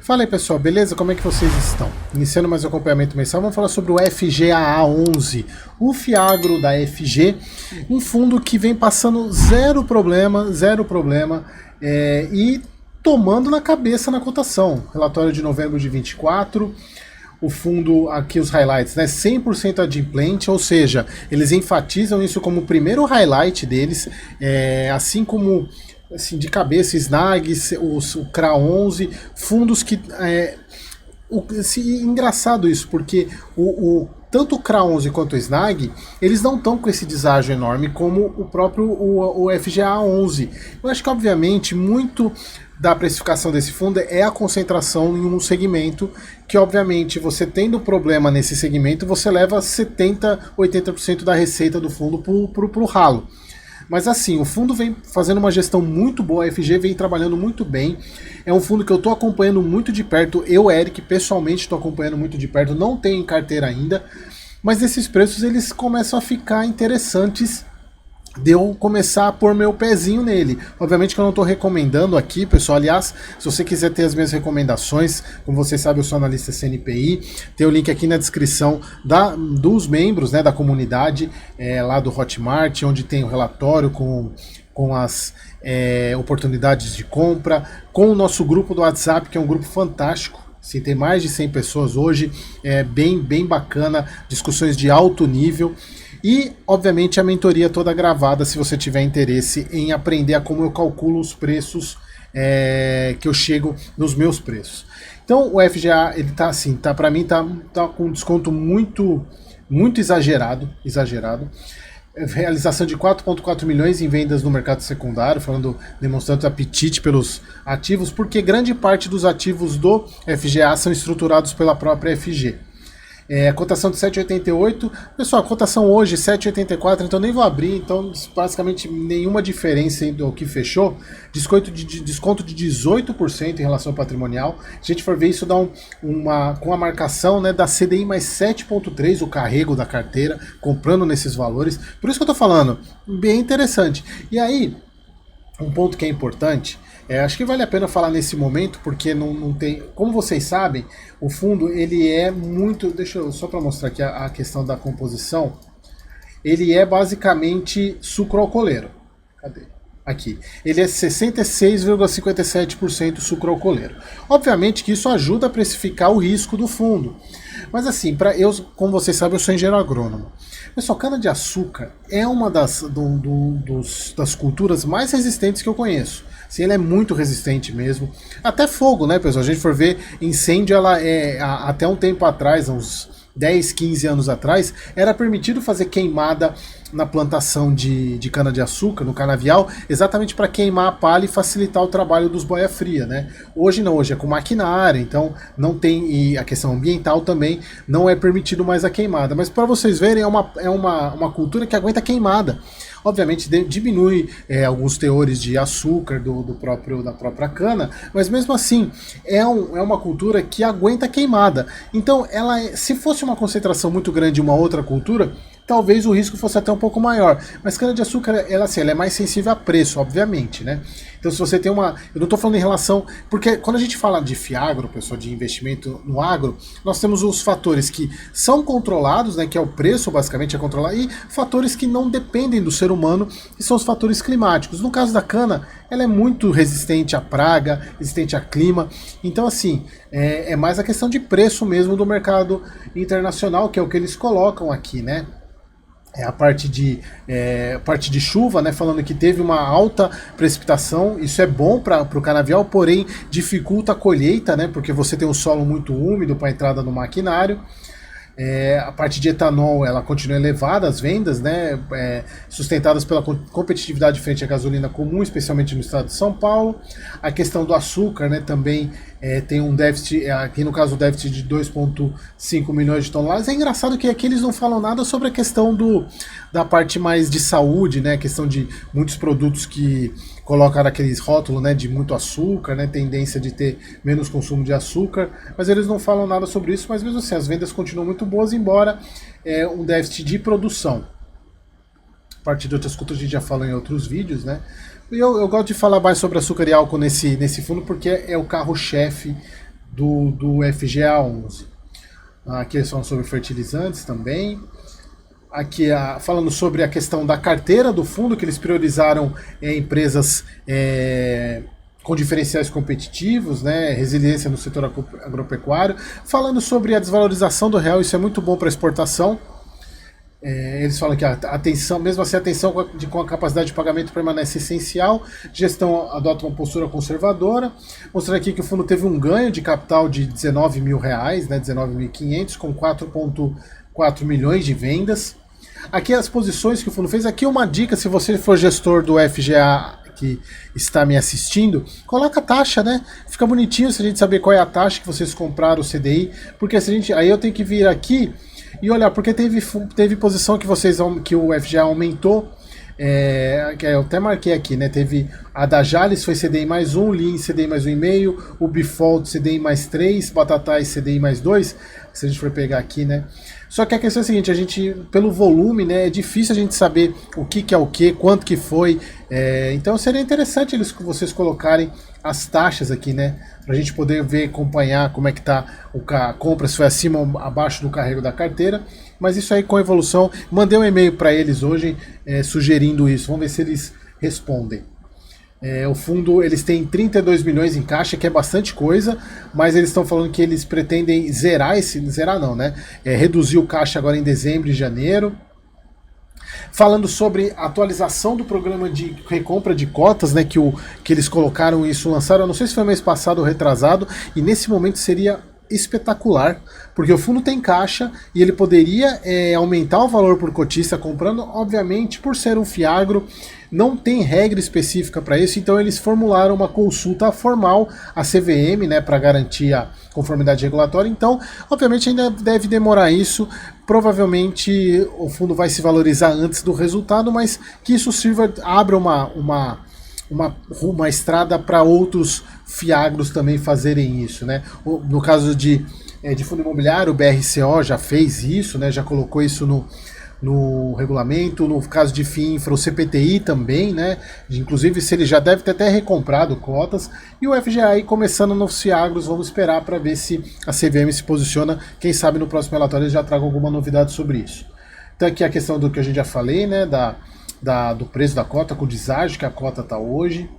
Fala aí pessoal, beleza? Como é que vocês estão? Iniciando mais um acompanhamento mensal, vamos falar sobre o FGAA11, o Fiagro da FG, um fundo que vem passando zero problema, e tomando na cabeça na cotação. Relatório de novembro de 24, o fundo, aqui os highlights, né? 100% adimplente, ou seja, eles enfatizam isso como o primeiro highlight deles, assim como assim, de cabeça, Snag, o CRA11, fundos que. Engraçado isso, porque tanto o CRA11 quanto o Snag, eles não estão com esse deságio enorme como o próprio o FGA11. Eu acho que, obviamente, muito da precificação desse fundo é a concentração em um segmento que, obviamente, você tendo problema nesse segmento, você leva 70%, 80% da receita do fundo pro ralo. Mas assim, o fundo vem fazendo uma gestão muito boa, a FG vem trabalhando muito bem. É um fundo que eu estou acompanhando muito de perto. Eu, Eric, pessoalmente estou acompanhando muito de perto. Não tenho em carteira ainda, mas esses preços eles começam a ficar interessantes de eu começar a pôr meu pezinho nele. Obviamente que eu não estou recomendando aqui, pessoal. Aliás, se você quiser ter as minhas recomendações, como vocês sabem, eu sou analista CNPI. Tem o link aqui na descrição dos membros, né, da comunidade lá do Hotmart, onde tem o relatório com as oportunidades de compra, com o nosso grupo do WhatsApp, que é um grupo fantástico. Sim, tem mais de 100 pessoas hoje, bem bacana, discussões de alto nível. E, obviamente, a mentoria toda gravada, se você tiver interesse em aprender a como eu calculo os preços que eu chego nos meus preços. Então, o FGA, ele tá assim, para mim tá com um desconto muito exagerado. Realização de 4,4 milhões em vendas no mercado secundário, demonstrando apetite pelos ativos, porque grande parte dos ativos do FGA são estruturados pela própria FG. A cotação de 7,88. Pessoal, a cotação hoje 7,84, então nem vou abrir, então basicamente nenhuma diferença do que fechou. Desconto de 18% em relação ao patrimonial. Se a gente for ver isso, dá com a marcação, né, da CDI mais 7,3, o carrego da carteira, comprando nesses valores. Por isso que eu tô falando, bem interessante. E aí, um ponto que é importante, acho que vale a pena falar nesse momento, porque não tem. Como vocês sabem, o fundo ele é muito. Deixa eu só para mostrar aqui a questão da composição. Ele é basicamente sucroalcooleiro. Cadê? Aqui. Ele é 66,57% sucroalcooleiro. Obviamente que isso ajuda a precificar o risco do fundo. Mas assim, como vocês sabem, eu sou engenheiro agrônomo. Pessoal, cana-de-açúcar é uma das culturas mais resistentes que eu conheço. Sim, ela é muito resistente mesmo. Até fogo, né, pessoal? A gente for ver, incêndio, ela até um tempo atrás, uns 10, 15 anos atrás, era permitido fazer queimada na plantação de cana-de-açúcar, no canavial, exatamente para queimar a palha e facilitar o trabalho dos boia-fria, né? Hoje não, hoje é com maquinária, então não tem, e a questão ambiental também, não é permitido mais a queimada. Mas para vocês verem, é uma cultura que aguenta queimada. Obviamente diminui alguns teores de açúcar da própria cana, mas mesmo assim é uma cultura que aguenta queimada. Então, se fosse uma concentração muito grande de uma outra cultura, talvez o risco fosse até um pouco maior. Mas cana-de-açúcar, ela é mais sensível a preço, obviamente, né? Então, se você tem eu não estou falando em relação. Porque quando a gente fala de Fiagro, pessoal, de investimento no agro, nós temos os fatores que são controlados, né? Que é o preço, basicamente, é controlar, e fatores que não dependem do ser humano, que são os fatores climáticos. No caso da cana, ela é muito resistente à praga, resistente a clima. Então, assim, é mais a questão de preço mesmo do mercado internacional, que é o que eles colocam aqui, né? A parte de chuva, né, falando que teve uma alta precipitação, isso é bom para o canavial, porém dificulta a colheita, né, porque você tem um solo muito úmido para a entrada no maquinário. A parte de etanol, ela continua elevada, as vendas, né, sustentadas pela competitividade frente à gasolina comum, especialmente no estado de São Paulo. A questão do açúcar, né, também tem um déficit, aqui no caso o déficit de 2,5 milhões de toneladas. É engraçado que aqui eles não falam nada sobre a questão da parte mais de saúde, né, a questão de muitos produtos que colocaram aqueles rótulos, né, de muito açúcar, né, tendência de ter menos consumo de açúcar, mas eles não falam nada sobre isso, mas mesmo assim as vendas continuam muito boas, embora um déficit de produção. A partir de outras culturas a gente já falou em outros vídeos, né? E eu gosto de falar mais sobre açúcar e álcool nesse fundo, porque é o carro-chefe do FGA 11. Aqui eles falam sobre fertilizantes também. Aqui falando sobre a questão da carteira do fundo, que eles priorizaram empresas com diferenciais competitivos, né, resiliência no setor agropecuário. Falando sobre a desvalorização do real, isso é muito bom para exportação. Eles falam que a atenção, mesmo assim, a atenção com a capacidade de pagamento permanece essencial. Gestão adota uma postura conservadora. Mostrando aqui que o fundo teve um ganho de capital de R$19 mil, né, 19.500, com 4,4 milhões de vendas. Aqui as posições que o fundo fez. Aqui uma dica, se você for gestor do FGA que está me assistindo, coloca a taxa, né? Fica bonitinho se a gente saber qual é a taxa que vocês compraram o CDI, porque aí eu tenho que vir aqui e olhar, porque teve posição que o FGA aumentou, que eu até marquei aqui, né? Teve a da Jalles, foi CDI mais 1, Lean CDI mais 1,5, o Bifold CDI mais 3, Batatais CDI mais 2, se a gente for pegar aqui, né? Só que a questão é a seguinte, pelo volume, né, é difícil a gente saber o que é o que, quanto que foi, então seria interessante vocês colocarem as taxas aqui, né, pra gente poder ver, acompanhar como é que tá a compra, se foi acima ou abaixo do carrego da carteira, mas isso aí com evolução. Mandei um e-mail para eles hoje sugerindo isso, vamos ver se eles respondem. O fundo, eles têm 32 milhões em caixa, que é bastante coisa, mas eles estão falando que eles pretendem reduzir o caixa agora em dezembro e janeiro. Falando sobre a atualização do programa de recompra de cotas, né, que eles colocaram isso, lançaram, eu não sei se foi mês passado ou retrasado, e nesse momento seria espetacular, porque o fundo tem caixa e ele poderia aumentar o valor por cotista comprando, obviamente, por ser um fiagro, não tem regra específica para isso, então eles formularam uma consulta formal à CVM, né, para garantir a conformidade regulatória. Então, obviamente, ainda deve demorar isso, provavelmente o fundo vai se valorizar antes do resultado, mas que isso abra uma estrada para outros fiagros também fazerem isso, né? No caso de fundo imobiliário, o BRCO já fez isso, né? Já colocou isso no regulamento. No caso de FIINFRA, o CPTI também, né? Inclusive, se ele já deve ter até recomprado cotas. E o FGA aí começando nos fiagros, vamos esperar para ver se a CVM se posiciona. Quem sabe no próximo relatório eles já tragam alguma novidade sobre isso. Então aqui a questão do que a gente já falei, né? Do preço da cota, com o deságio que a cota está hoje.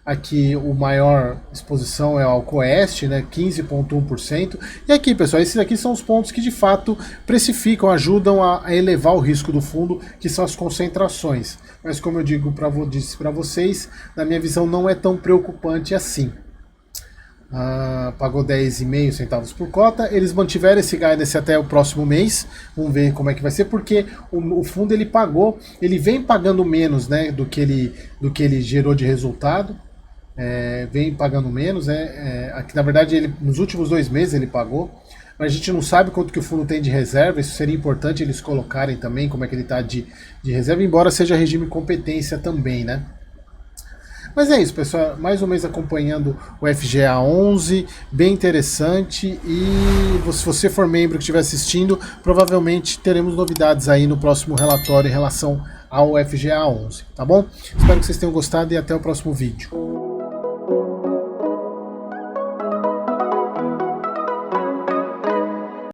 Aqui o maior exposição é ao Coeste, né, 15,1%. E aqui, pessoal, esses aqui são os pontos que de fato precificam, ajudam a elevar o risco do fundo, que são as concentrações. Mas como eu disse para vocês, na minha visão não é tão preocupante assim. Pagou 10,5 centavos por cota. Eles mantiveram esse guidance até o próximo mês. Vamos ver como é que vai ser, porque o fundo ele vem pagando menos, né, do que ele gerou de resultado. Vem pagando menos, né? Aqui, na verdade, nos últimos 2 meses ele pagou, mas a gente não sabe quanto que o fundo tem de reserva. Isso seria importante eles colocarem também, como é que ele está de reserva, embora seja regime competência também, né? Mas é isso, pessoal, mais um mês acompanhando o FGA 11, bem interessante, e se você for membro que estiver assistindo, provavelmente teremos novidades aí no próximo relatório em relação ao FGA 11, tá bom? Espero que vocês tenham gostado e até o próximo vídeo.